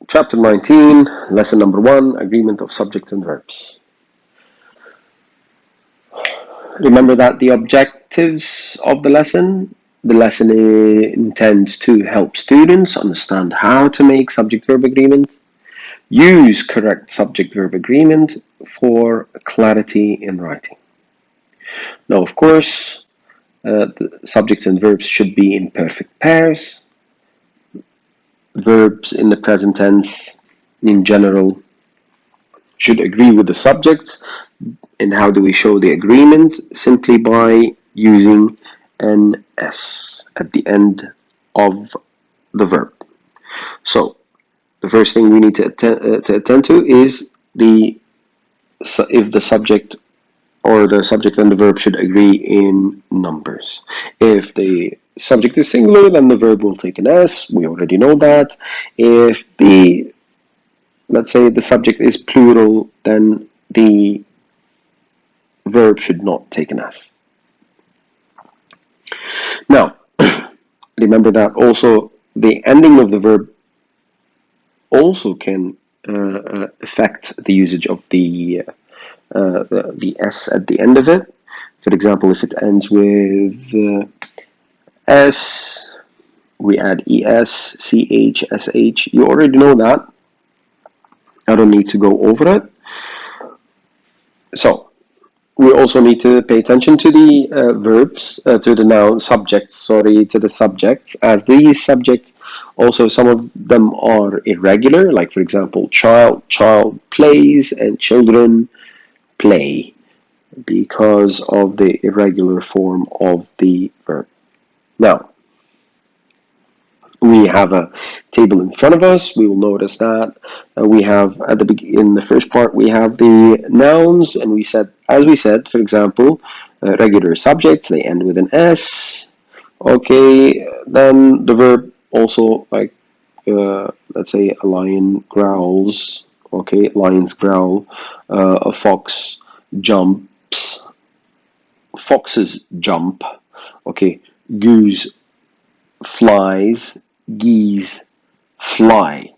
Chapter 19, lesson number 1, agreement of subjects and verbs. Remember that the objectives of the lesson intends to help students understand how to make subject-verb agreement, use correct subject-verb agreement for clarity in writing. Now, of course, the subjects and verbs should be in perfect pairs. Verbs in the present tense, in general, should agree with the subjects. And how do we show the agreement? Simply by using an S at the end of the verb. So the first thing we need to attend to is if the subject or the subject and the verb should agree in numbers. If the subject is singular, then the verb will take an S. We already know that. If let's say the subject is plural, then the verb should not take an S. Now, remember that also the ending of the verb also can affect the usage of the S at the end of it. For example, if it ends with S, we add ES, CH, SH. You already know that. I don't need to go over it. So, we also need to pay attention to the verbs, to the noun subjects, to the subjects, as these subjects also, some of them are irregular, like for example, child plays, and children play, because of the irregular form of the verb. Now, we have a table in front of us. We will notice that we have in the first part we have the nouns, and as we said, for example, regular subjects, they end with an S. Okay, then the verb also, like let's say a lion growls. Okay, lions growl. A fox jumps. Foxes jump. Okay, goose flies. Geese fly.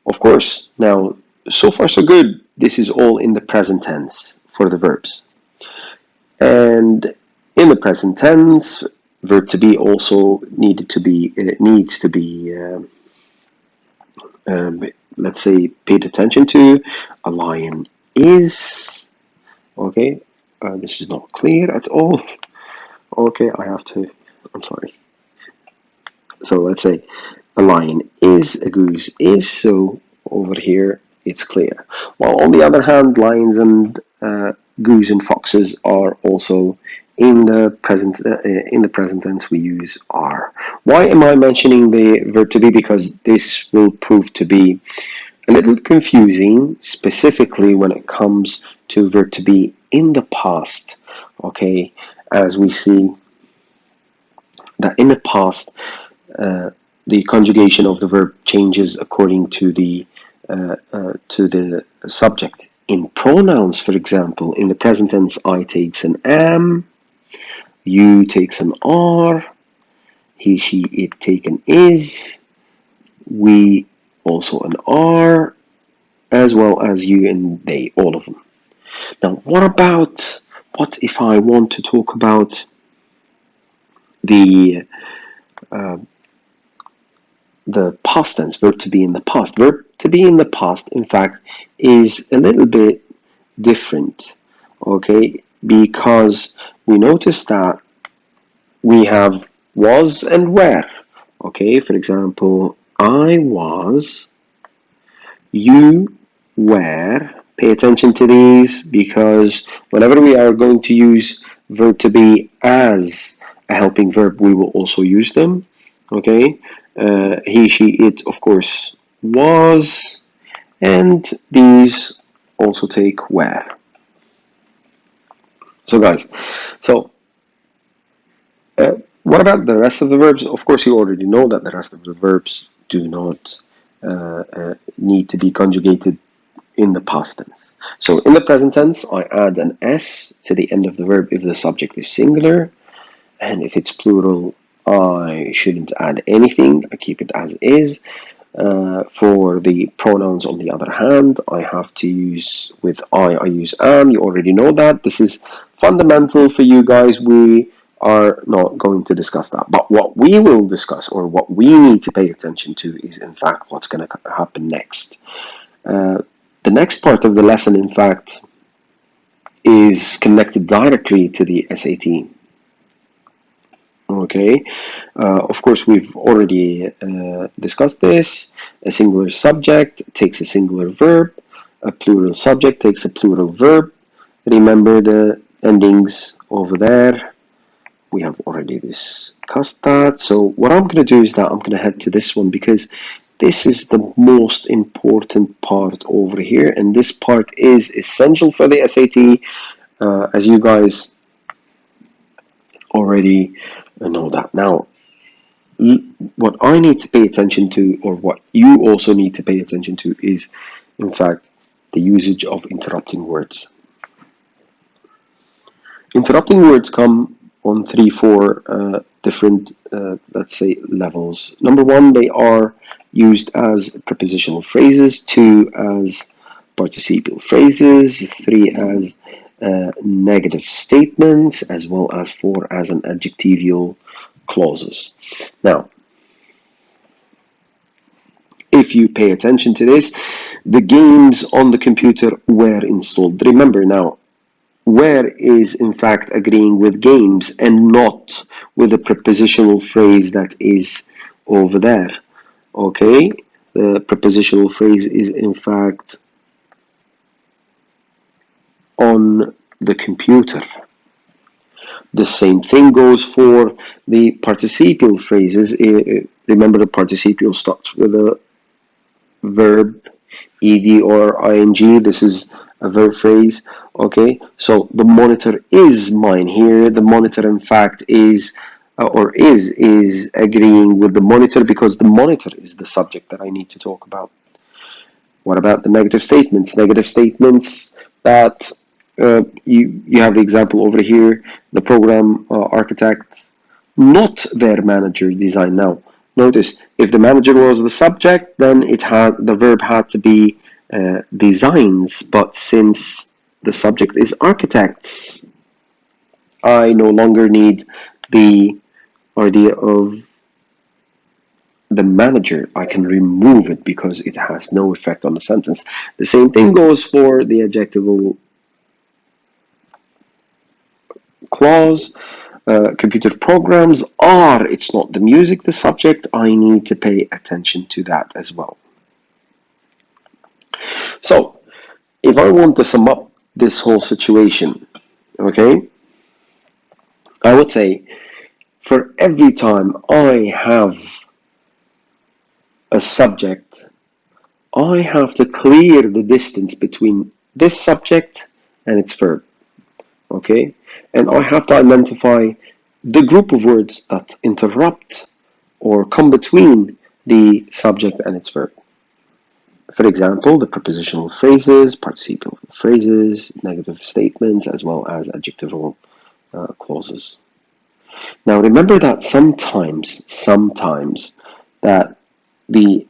Of course, now, so far so good. This is all in the present tense for the verbs. And in the present tense, verb to be also needs to be let's say paid attention to. A lion is. Okay, this is not clear at all. Okay, I'm sorry. So let's say a lion is, a goose is, so over here it's clear. While on the other hand, lions and goose and foxes are also in the present tense. We use are. Why am I mentioning the verb to be? Because this will prove to be a little confusing, specifically when it comes to verb to be in the past. Okay, as we see that in the past, the conjugation of the verb changes according to the subject. In pronouns, for example, in the present tense, I takes an am, you takes an are, he, she, it take an is, we also an are, as well as you and they, all of them. Now, what if I want to talk about the past tense, verb to be in the past? Verb to be in the past, in fact, is a little bit different, okay? Because we notice that we have was and were, okay? For example, I was, you were. Pay attention to these, because whenever we are going to use verb to be as a helping verb, we will also use them, okay? He, she, it, of course, was, and these also take were. So guys, what about the rest of the verbs? Of course, you already know that the rest of the verbs do not need to be conjugated in the past tense. So in the present tense, I add an S to the end of the verb if the subject is singular, and if it's plural, I shouldn't add anything. I keep it as is. For the pronouns, on the other hand, I have to use with I use am. You already know that. This is fundamental for you guys. We are not going to discuss that. But what we will discuss, or what we need to pay attention to, is in fact what's going to happen next. The next part of the lesson, in fact, is connected directly to the SAT. Okay, of course, we've already discussed this. A singular subject takes a singular verb. A plural subject takes a plural verb. Remember the endings over there. We have already discussed that. So what I'm going to do is that I'm going to head to this one because this is the most important part over here, and this part is essential for the SAT, as you guys already know that. Now, what I need to pay attention to, or what you also need to pay attention to, is in fact the usage of interrupting words. Interrupting words come on 3-4 different, let's say, levels. Number one, they are used as prepositional phrases. 2 as participial phrases. 3 as negative statements, as well as 4 as an adjectival clauses. Now, if you pay attention to this, the games on the computer were installed. Remember now, where is in fact agreeing with games and not with the prepositional phrase that is over there. Okay, the prepositional phrase is in fact on the computer. The same thing goes for the participial phrases. Remember, the participial starts with a verb, ed or ing. This is a verb phrase. Okay, so the monitor is mine here. The monitor in fact is is agreeing with the monitor because the monitor is the subject that I need to talk about. What about the negative statements? Negative statements that you have the example over here. The program architect, not their manager, design. Now, notice if the manager was the subject, then the verb had to be designs. But since the subject is architects, I no longer need the idea of the manager. I can remove it because it has no effect on the sentence. The same thing goes for the adjectival clause. Computer programs are, it's not the music, the subject. I need to pay attention to that as well. So, if I want to sum up this whole situation, okay, I would say for every time I have a subject, I have to clear the distance between this subject and its verb, okay? And I have to identify the group of words that interrupt or come between the subject and its verb. For example, the prepositional phrases, participial phrases, negative statements, as well as adjectival clauses. Now remember that sometimes that the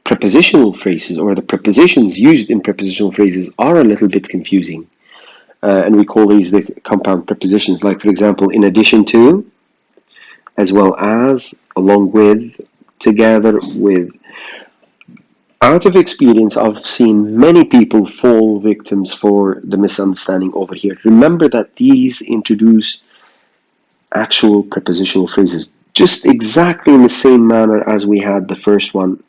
prepositional phrases or the prepositions used in prepositional phrases are a little bit confusing. And we call these the compound prepositions, like for example, in addition to, as well as, along with, together with. Out of experience, I've seen many people fall victims for the misunderstanding over here. Remember that these introduce actual prepositional phrases, just exactly in the same manner as we had the first one.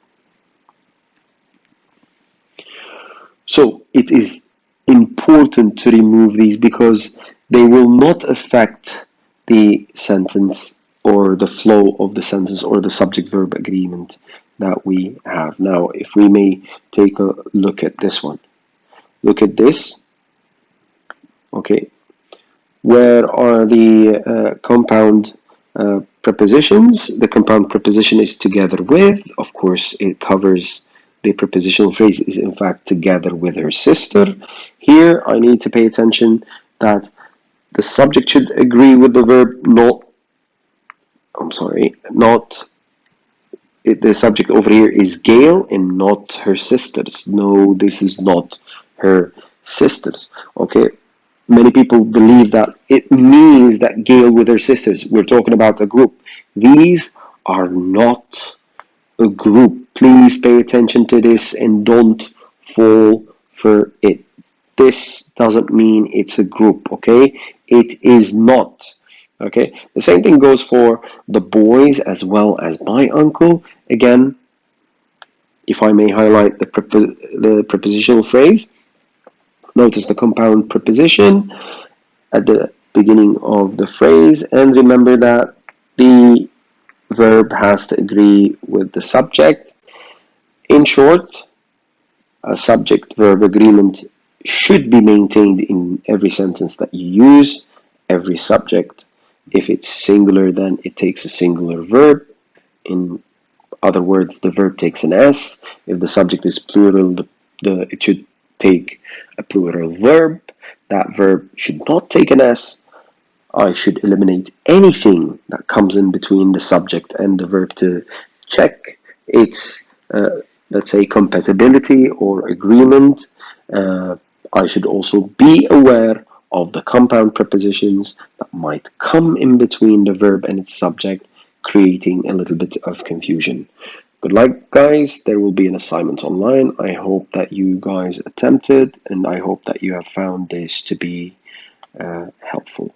So it is important to remove these because they will not affect the sentence or the flow of the sentence or the subject-verb agreement that we have. Now, if we may take a look at this one. Look at this. Okay. Where are the compound prepositions? The compound preposition is together with. Of course, it covers the prepositional phrase is in fact together with her sister. Here, I need to pay attention that the subject should agree with the verb, not the subject over here is Gail and not her sisters. No, this is not her sisters. Okay, many people believe that it means that Gail with her sisters. We're talking about a group. These are not a group. Please pay attention to this and don't fall for it. This doesn't mean it's a group, okay? It is not. Okay? The same thing goes for the boys as well as my uncle. Again, if I may highlight the prepositional phrase, notice the compound preposition at the beginning of the phrase, and remember that the verb has to agree with the subject. In short, a subject-verb agreement should be maintained in every sentence that you use. Every subject, if it's singular, then it takes a singular verb. In other words, the verb takes an S. If the subject is plural, it should take a plural verb. That verb should not take an S. I should eliminate anything that comes in between the subject and the verb to check its, let's say, compatibility or agreement. Uh, I should also be aware of the compound prepositions that might come in between the verb and its subject, creating a little bit of confusion. Good luck, guys. There will be an assignment online. I hope that you guys attempted, and I hope that you have found this to be helpful.